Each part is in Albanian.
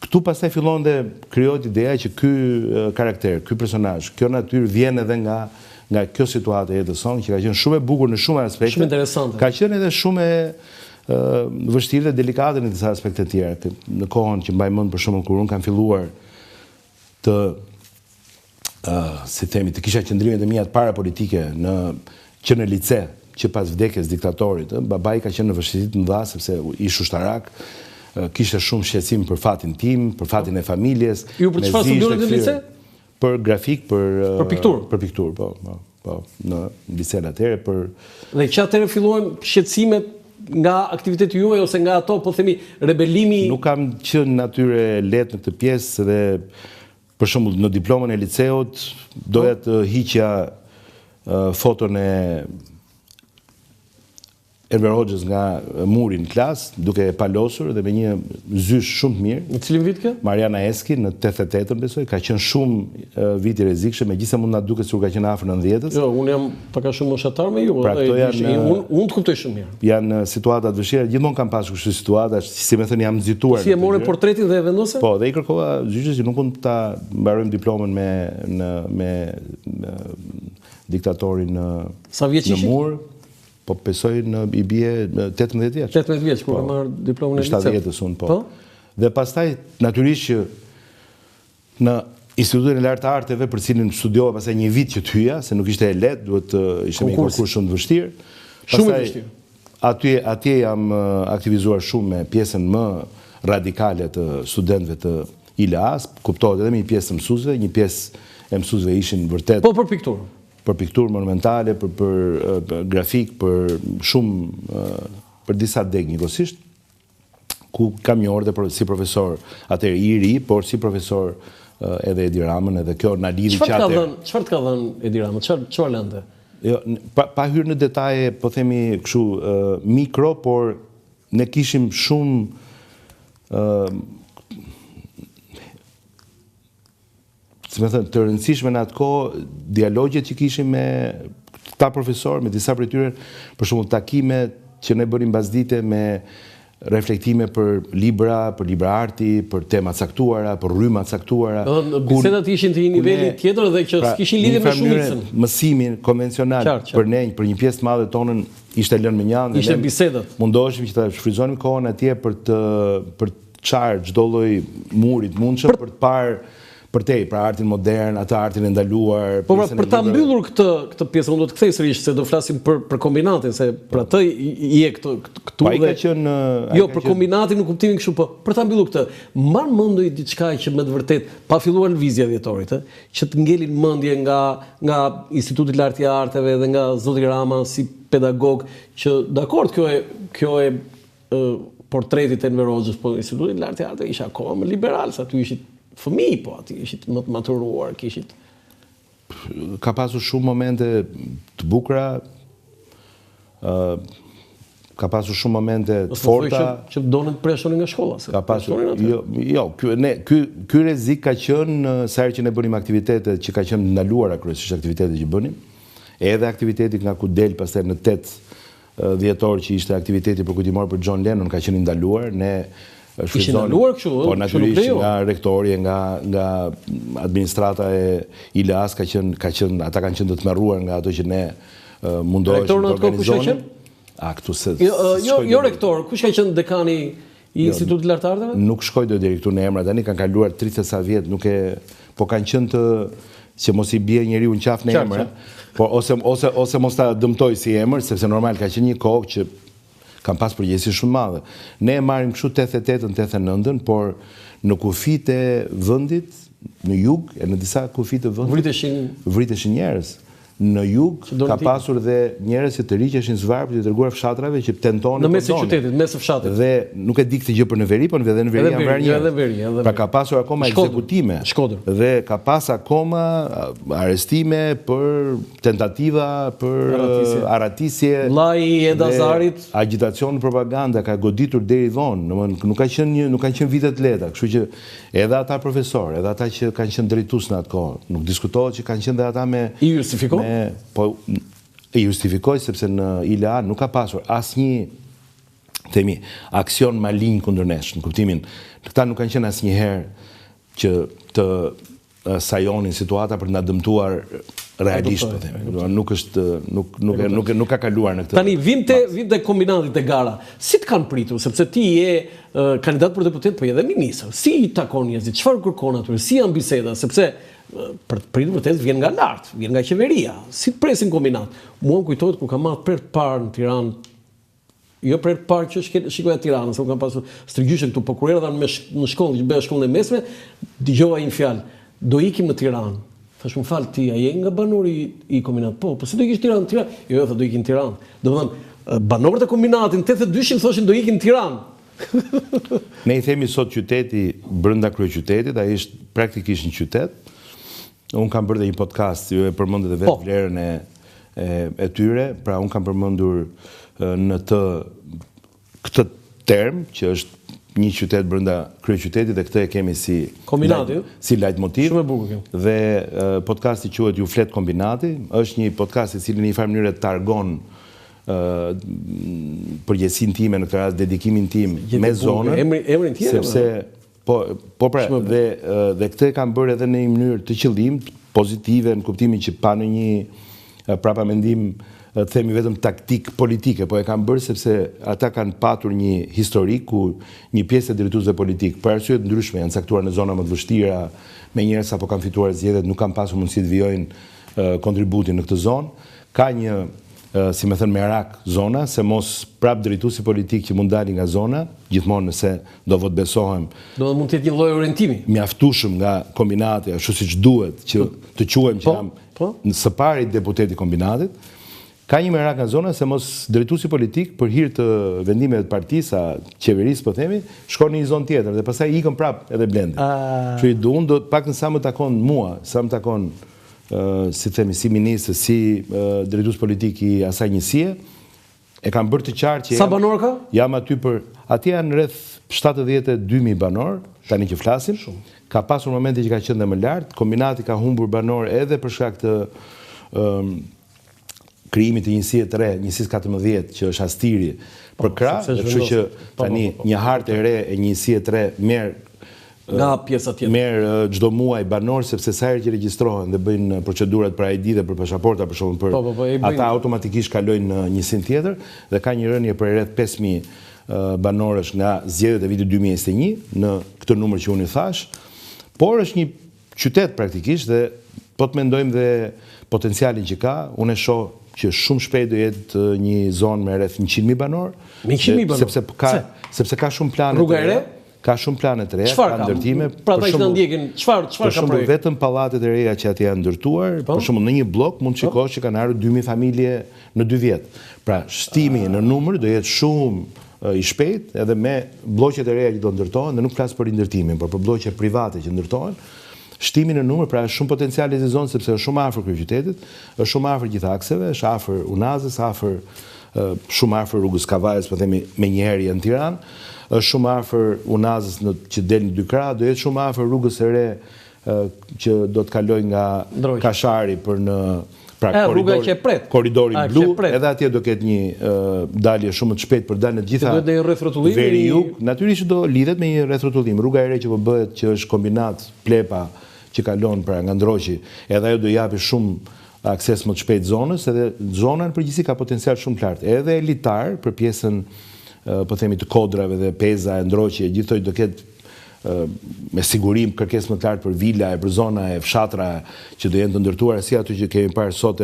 Këtu pastaj fillon dhe krijohet ideja që ky karakter, ky personazh, kjo natyrë vjen edhe nga kjo situatë e jetës sonë, që ka qenë shumë e bukur në shumë aspekte. Shumë interesante. Ka qenë edhe shumë e vështirë dhe delikate në disa aspekte të tjera. Në kohën që mbaj mend për shembull kur unë kam filluar të si themi, të kisha qëndrimet e mia të para politike që në lice, që pas vdekjes diktatorit, babai ka qenë në vështirësi të mëdha sepse ish ushtarak, kishte shumë shqetësim për fatin tim, për fatin e familjes. Ju për çfarë studionit në lice? Për grafik, për pikturë. Për pikturë, po, në licen atëherë për. Dhe që atëherë filluan shqetësimet nga aktiviteti juaj ose nga ato, po themi, rebelimi? Nuk kam qenë natyre lehtë në këtë pjesë dhe për shembull në diplomën e liceut doja të hiqja foton e Enver Hoxhës nga muri në klasë, duke e palosur dhe me një zysh shumë të mirë. Në cilin vit kjo? Mariana Eski, në 88-ën besoj, ka qenë shumë viti rrezikshëm, megjithëse mund na duket sikur ka qenë afër 90-s. Jo, unë jam pak a shumë moshatar me ju. Pra këto janë, unë të kuptoj shumë mirë. Janë situata të vështira, gjithmonë kam pasur kështu situata, si më thënë jam nxituar. Si e morën portretin dhe e vendosën? Po, dhe i kërkova zyshës që nuk mund ta mbarojmë diplomën me diktatorin në mur. Po besoj i bie 18 vjeç. 18 vjeç kur kam marrë diplomën e liceut. 70-s unë, po. Dhe pastaj natyrisht që në Institutin e Lartë të Arteve, për cilin studiova pastaj një vit që të hyja, se nuk ishte e lehtë, duhet ishte një konkurs shumë të vështirë. Shumë i vështirë. Atje jam aktivizuar shumë me pjesën më radikale të studentëve të ILA-s, kuptohet edhe me një pjesë të mësuesve, një pjesë e mësuesve ishin vërtet. Po për pikturë. Për pikturë monumentale, për grafik, për disa deg njëkohësisht, ku kam një orde si profesor atëherë i ri, por si profesor edhe Edi Ramën, edhe kjo na lidhi qatë. Çfarë të ka dhënë Edi Rama? Çfarë lënde? Jo, pa hyrë në detaje, po themi kështu mikro, por ne kishim shumë të rëndësishme në atë kohë, dialogjet që kishim me ta profesor, me disa prej tyre, për shembull takime që ne bënim mbasdite me reflektime për libra arti, për tema caktuara, për rryma caktuara. Bisedat ishin të një niveli tjetër dhe që s'kishin lidhje me shumicën. Mësimin konvencional për ne, për një pjesë të madhe tonën, ishte lënë me njanë. Ishte bisedat. Mundoheshim që ta shfrytëzonim kohën atje për të çarë çdo lloj muri të mundshëm për të parë pra artin modern, atë artin e ndaluar. Po pra, për ta mbyllur këtë pjesë, unë do të kthej sërish se do flasim për kombinatin, se për atë i e këtu dhe... Pa i ka qenë... Jo, për kombinatin në kuptimin kështu, po për ta mbyllur këtë, marr mendoj diçka që me të vërtet, pa filluar lëvizja vjetorit, që të ngelin mendje nga Instituti i Lartë i Arteve dhe nga Zoti Rama si pedagog, që dakord kjo e portretit e Enver Hoxhës, po Instituti i Lartë i Arteve isha akoma më liberal, sa aty ishit fëmijë, po aty ishit më të maturuar, kishit. Ka pasur shumë momente të bukura, ka pasur shumë momente të forta. Që donin të preshonin nga shkolla. Ka pasur, jo, ky rrezik ka qenë sa herë që ne bënim aktivitete që ka qenë ndaluara kryesisht aktivitetet që bënim, edhe aktiviteti nga ku del pastaj në 8 dhjetor që ishte aktiviteti përkujtimor për John Lennon ka qenë ndaluar, ne Ishin ndaluar kështu, po natyrisht nga rektori, nga administrata e ILA-s ata kanë qenë të tmerruar nga ato që ne mundoheshim të organizonim. Këtu se... Jo rektor, kush ka qenë dekani i Institutit të Lartë të Arteve? Nuk shkoj do direktur në emra, tani kanë kaluar 30 sa vjet, po kanë qenë të që mos i bie njeriu në qafë në emra, ose mos ta dëmtoj si emër, sepse normal ka qenë një kohë që kam pas përgjegjësi shumë madhe. Ne e marrim kështu 88-ën, 89-ën, por në kufit e vendit, në jug, e në disa kufit të vendit, vriteshin njerëz. Në jug ka pasur dhe njerëz që të riqeshin zvarr për të dërguar fshatrave që tentonin në mes të qytetit, në mes të fshatit. Dhe nuk e di këtë gjë për në veri, por edhe në veri janë vrarë njerëz. Pra ka pasur akoma ekzekutime. Dhe ka pas akoma arestime për tentativa për aratisje. Vllai i Edazarit, agitacion propaganda ka goditur deri vonë, nuk kanë qenë vite të lehta, kështu që edhe ata profesorë, edhe ata që kanë qenë drejtues në atë kohë, nuk diskutohet që kanë qenë dhe ata me i justifikon? Po, e justifikoj sepse në ILA nuk ka pasur asnjë themi, aksion malign kundër nesh, në kuptimin, këta nuk kanë qenë asnjëherë që të sajonin situata për na dëmtuar realisht, po themi. Nuk është nuk ka kaluar në këtë. Tani vinte kombinati te gara. Si të kanë pritur, sepse ti je kandidat për deputet, po je edhe ministër. Si i takon njerëzit? Çfarë kërkon aty? Si janë biseda? Sepse për të pritur vërtet vjen nga lart, vjen nga qeveria. Si të presin kombinat? Mua më kujtohet kur kam marrë për të parë në Tiranë. Jo për të parë që shikoja Tiranën, se u kam pasur strigyshe këtu, po kur erdha në shkollë, që bëja shkollën e mesme, dëgjova një fjalë. Do ikim në Tiranë. Thash, më fal ti, a je nga banori i kombinat? Po si do ikish Tiranë? Jo, tha, do ikin Tiranë. Domethënë, banorët e kombinatit 82-shin thoshin do ikin Tiranë. Ne i themi sot qyteti brenda kryeqytetit, ai është praktikisht një qytet. Un kam bërë një podcast, ju e përmendet edhe vetë vlerën e tyre, pra un kam përmendur në këtë term që është një qytet brenda kryeqytetit dhe këtë e kemi si kombinati, si leitmotiv. Shumë e bukur kjo. Dhe podcasti quhet Ju flet kombinati, është një podcast i cili në një farë mënyrë targon përgjegjësinë time në këtë rast, dedikimin tim me zonën. Emrin tjetër. Sepse po pra dhe këtë e kam bërë edhe në një mënyrë të qëllim pozitive, në kuptimin që pa në një prapa mendim të themi vetëm taktik politike, po e kam bërë sepse ata kanë patur një historik ku një pjesë e drejtuesve politik, për arsye të ndryshme, janë caktuar në zona më të vështira, me njerëz apo kanë fituar zgjedhjet, nuk kanë pasur mundësi të vijojnë kontributin në këtë zonë. Ka një, si më thënë, merak zona, se mos prap drejtuesi politik që mund dalin nga zona, gjithmonë nëse do vot besohem. Do mund të jetë një lloj orientimi. Mjaftueshëm nga kombinati, ashtu siç duhet që të quajmë që jam së pari deputeti kombinatit. Ka një merak nga zona se mos drejtuesi politik për hir të vendimeve të partisë, qeverisë po themi, shkon në një zonë tjetër dhe pastaj ikën prap edhe blendi. Kështu unë do paktën sa më takon mua, sa më takon si themi si ministër, si drejtues politik i asaj njësie, e kam bërë të qartë që sa banor ka? Jam aty për aty janë rreth 72.000 banor, tani që flasim. Ka pasur momente që ka qenë dhe më lart, kombinati ka humbur banor edhe për shkak të krijimit të njësie të re, njësisë 14 që është astiri për krah, kështu që tani një hartë e re e njësie të re merr nga pjesa tjetër. Merr çdo muaj banor sepse sa herë që regjistrohen dhe bëjnë procedurat për ID dhe për pasaporta për shkakun ata automatikisht kalojnë në njësinë tjetër dhe ka një rënje për rreth 5.000 banorësh nga zgjedhjet e vitit 2021 në këtë numër që unë i thash, por është një qytet praktikisht dhe po të mendojmë dhe potencialin që ka, unë e shoh që shumë shpejt do jetë një zonë me rreth 100.000 banor. 100.000 banor? Sepse ka shumë plane Rruga e re? Ka shumë plane të reja, ka ndërtime. Pra ta që në ndjekin, çfarë ka projekt? Vetëm pallatet e reja që atje janë ndërtuar, për shembull në një blok mund të shikosh që kanë ardhur 2.000 familje në 2 vjet. Pra shtimi në numër do jetë shumë i shpejt, edhe me blloqet e reja që do ndërtohen, dhe nuk flas për ndërtimin, por për blloqe private që ndërtohen. Shtimi në numër, pra është shumë potencial i zonë sepse është shumë afër kryeqytetit, është shumë afër gjithë akseve, është afër Unazës, shumë afër rrugës Kavajës, po themi me njëherë në Tiranë, është shumë afër Unazës që del në 2 krah, do jetë shumë afër rrugës së re që do të kalojë nga Kashari për në korridori blu, edhe atje do ketë një dalje shumë të shpejtë për dalë në gjitha veri jug, natyrisht do lidhet me një rrethotullim. Rruga e re që po bëhet, që është kombinat Plepa që kalon pra nga Ndroqi, edhe ajo do japi shumë akses më të shpejt zonës, edhe zona në përgjithësi ka potencial shumë të lartë, edhe elitar për pjesën po themi të Kodrave dhe Peza e Ndroqi, gjithoj do ketë me sigurim kërkesë më të lartë për vila e për zona e fshatra që do jenë të ndërtuara si aty që kemi parë sot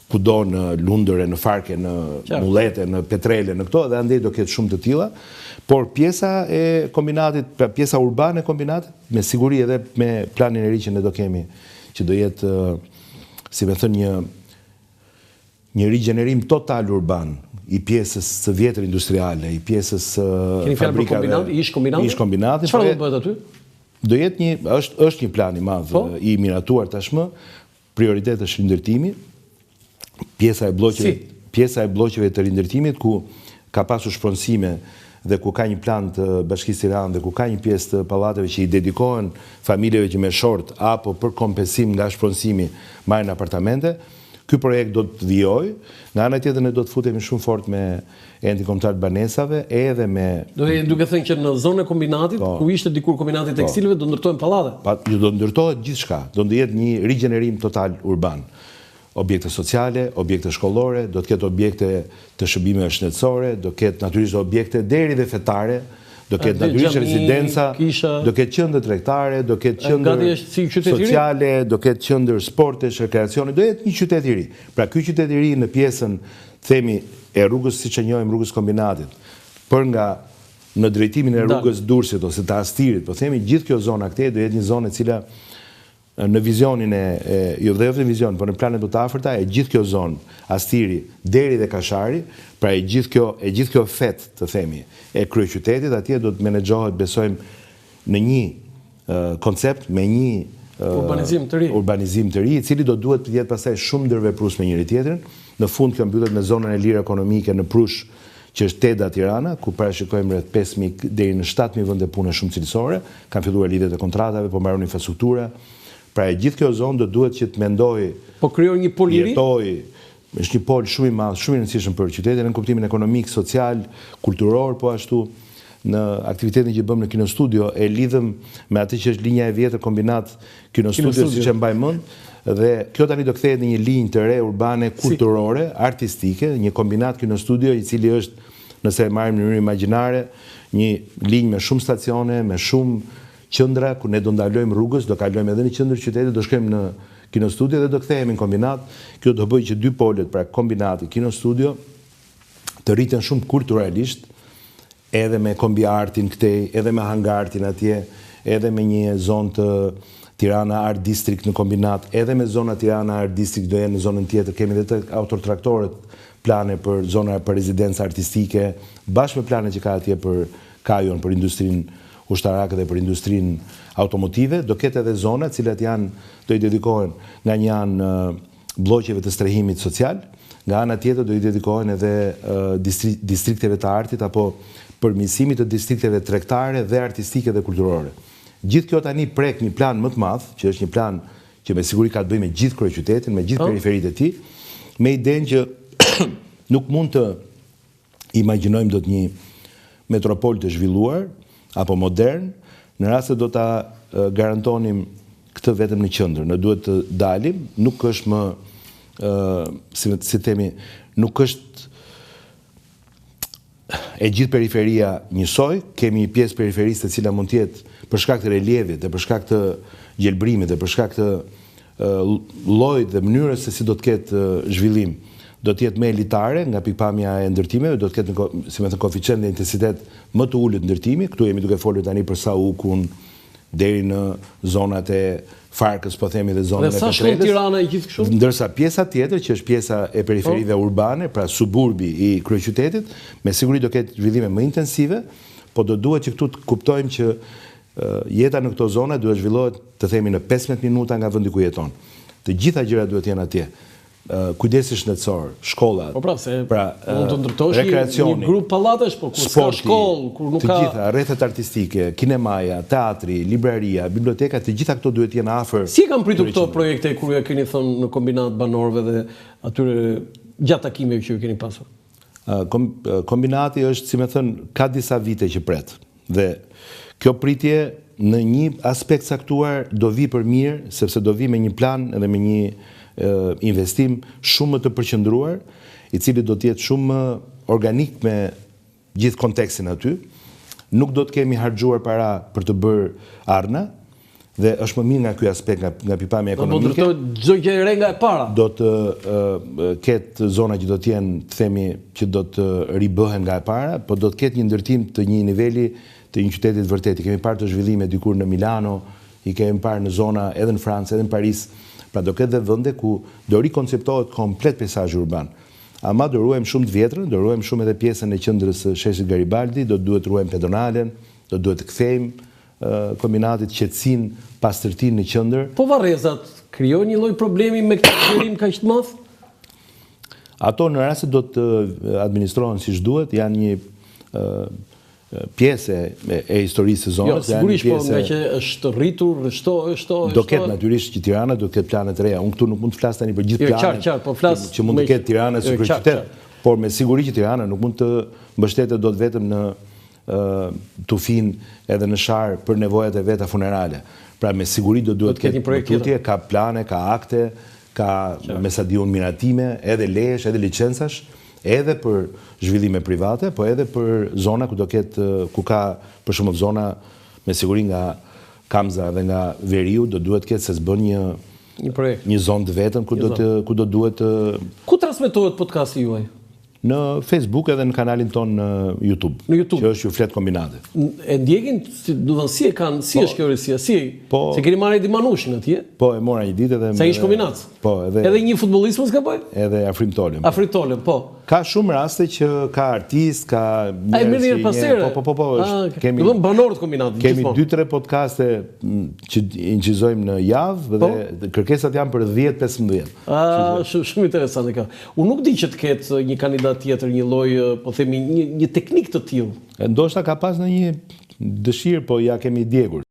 kudo në Lundër, në Farke, në Mullete, në Petrele, në këto, dhe andej do ketë shumë të tilla. Por pjesa e kombinatit, pjesa urbane e kombinatit, me siguri edhe me planin e ri që ne do kemi, që do jetë, si me thënë, një rigjenerim total urban, i pjesës së vjetër industriale, i pjesës fabrikave. Ish kombinati? Çfarë do bëhet aty? Do jetë është një plan i madh i miratuar tashmë. Prioritet është rindërtimi. Pjesa e blloqeve të rindërtimit ku ka pasur shpronësime dhe ku ka një plan të Bashkisë Tiranë dhe ku ka një pjesë të pallateve që i dedikohen familjeve që me short apo për kompensim nga shpronësimi marrin apartamente. ky projekt do të vijojë, nga ana tjetër ne do të futemi shumë fort me endin kombëtar të banesave, edhe me duke thënë që në zonën e kombinatit, ku ishte dikur kombinati tekstilëve, do ndërtohen pallate. Do ndërtohet gjithçka, do ndjetë një rigjenerim total urban. Objekte sociale, objekte shkollore, do të ketë objekte të shërbimeve shëndetësore, do ketë natyrisht objekte deri dhe fetare, do ketë natyrisht rezidenca, do ketë qendër tregtare, do ketë qendër sociale, do ketë qendër sportesh, rekreacioni, do jetë një qytet i ri. Pra ky qytet i ri në pjesën, themi, e rrugës siç e njohim rrugës Kombinatit, për nga në drejtimin e rrugës Durrësit ose të Astirit, po themi gjithë kjo zonë këtej do jetë një zonë e cila në vizionin jo në vizion, por në planet më të afërta, e gjithë kjo zonë, Astiri, deri dhe Kashari, pra e gjithë kjo fet, të themi, e kryeqytetit, atje do të menaxhohet, besojmë, në një koncept, me një urbanizim të ri, i cili do duhet të jetë pastaj shumë ndërveprues me njëri tjetrin. Në fund kjo mbyllet me zonën e lirë ekonomike në Prush, që është Teda Tirana, ku parashikojmë rreth 5.000 deri në 7.000 vende pune shumë cilësore, kanë filluar lidhjet e kontratave, po mbaron infrastruktura. Pra e gjithë kjo zonë do duhet që të mendojë, po krijon një pol i ri. Është një pol shumë i madh, shumë i rëndësishëm për qytetin në kuptimin ekonomik, social, kulturor, po ashtu në aktivitetin që bëmë në Kino Studio e lidhëm me atë që është linja e vjetër kombinat Kino Studio, siç e mbaj mend, dhe kjo tani do kthehet në një linjë të re urbane, kulturore, artistike, një kombinat Kino Studio i cili është, nëse e marrim në mënyrë imagjinare, një linjë me shumë stacione, me shumë qendra ku ne do ndalojmë rrugës, do kalojmë edhe në qendër qytetit, do shkojmë në Kino Studio dhe do kthehemi në kombinat. Kjo do bëjë që dy polet, pra kombinati, Kino Studio, të rriten shumë kulturalisht, edhe me kombi artin këtej, edhe me hangartin atje, edhe me një zonë të Tirana Art District në kombinat, edhe me zona Tirana Art District do jenë në zonën tjetër, kemi edhe të autotraktorët plane për zona për rezidencë artistike, bashkë me plane që ka atje për kajon, për industrinë ushtarake dhe për industrinë automotive, do ketë edhe zona cilat do i dedikohen nga një anë blloqeve të strehimit social, nga ana tjetër do i dedikohen edhe distrikteve të artit apo përmirësimit të distrikteve tregtare dhe artistike dhe kulturore. Gjithë kjo tani prek një plan më të madh, që është një plan që me siguri ka të bëjë me gjithë kryeqytetin, me gjithë periferitë e tij, me idenë që nuk mund të imagjinojmë dot një metropol të zhvilluar apo modern, në rast se do ta garantonim këtë vetëm në qendër. Ne duhet të dalim, nuk është më si themi, nuk është e gjithë periferia njësoj, kemi një pjesë periferisë e cila mund të jetë për shkak të relievit, dhe për shkak të gjelbrimit, dhe për shkak të llojit dhe mënyrës se si do të ketë zhvillim, do të jetë më elitare nga pikpamja e ndërtimeve, do të ketë si më thënë koeficient dhe intensitet më të ulët ndërtimi. Këtu jemi duke folur tani për Saukun deri në zonat e Farkës, po themi, dhe zonën e Petrelës. Dhe sa shumë Tirana i gjithë kështu? Ndërsa pjesa tjetër, që është pjesa e periferive urbane, pra suburbi i kryeqytetit, me siguri do ketë zhvillime më intensive, po do duhet që këtu të kuptojmë që jeta në këto zona duhet zhvillohet, të themi, në 15 minuta nga vendi ku jeton. Të gjitha gjërat duhet jenë atje. Kujdesi shëndetësor, shkollat, mund të ndërtosh një grup pallatesh, po kur ka shkollë, kur nuk ka, të gjitha rrethet artistike, kinemaja, teatri, libraria, biblioteka, të gjitha këto duhet jenë afër. Si kanë pritur këto projekte kur ja keni thënë në kombinat banorëve dhe atyre gjatë takimeve që ju keni pasur? Kombinati është, si më thënë, ka disa vite që pret. Dhe kjo pritje në një aspekt caktuar do vi për mirë, sepse do vi me një plan edhe me një investim shumë më të përqendruar, i cili do të jetë shumë organik me gjithë kontekstin aty. Nuk do të kemi harxuar para për të bërë arna, dhe është më mirë nga ky aspekt, nga pikpamja ekonomike. Do të ndërtohet çdo gjë e re nga e para. Do të ketë zona që do të jenë, të themi, që do të ribëhen nga e para, por do të ketë një ndërtim të një niveli të një qyteti të vërtetë. Kemi parë të zhvillime dikur në Milano, i kemi parë në zona edhe në Francë, edhe në Paris. Pra do ketë dhe vende ku do rikonceptohet komplet peizazhi urban. Ama do ruajmë shumë të vjetrën, do ruajmë shumë edhe pjesën e qendrës së Sheshit Garibaldi, do duhet ruajmë pedonalen, do duhet të kthejmë kombinatit qetësinë, pastërtinë në qendër. Po varrezat krijojnë një lloj problemi me këtë qëllim kaq të madh? Ato në rast se do të administrohen siç duhet, janë një pjesë e historisë së zonës. Jo, sigurisht, po nga që është rritur, do ketë natyrisht që Tirana do ketë plane të reja. Unë këtu nuk mund të flas tani për gjithë planet që mund të ketë Tirana si kryeqytet, por me siguri që Tirana nuk mund të mbështetet dot vetëm në tufin edhe në shar për nevojat e veta funerale. Pra me siguri do duhet të ketë tutje, ka plane, ka akte, ka me sa diun miratime, edhe lejesh, edhe licencash, edhe për zhvillime private, po edhe për zona ku do ketë, ku ka për shumë zona me siguri nga Kamza dhe nga Veriu, do duhet ketë se s'bën një zonë të vetën ku do duhet... Ku transmetohet podcasti juaj? Në Facebook edhe në kanalin ton në YouTube. Në YouTube. Që është ju flet kombinate. E ndjekin, si e kanë, si është kjo rësia, si? Se keni marrë Edi Manushin atje? Po, e mora një ditë edhe... Sa ish kombinat? Po, edhe... Edhe një futbollist mos ka bëj? Edhe Afrim Tolem. Afrim Tolem, po. Ka shumë raste që ka artist, ka njerëz pasere. Po, kemi banorët kombinatit. Kemi 2-3 podcaste që incizojmë në javë dhe kërkesat janë për 10-15. Shumë interesante kjo. Unë nuk di që të ketë një kandidat tjetër, një lloj, po themi, një teknik të tillë. Ndoshta ka pas në një dëshirë, po ja kemi djegur.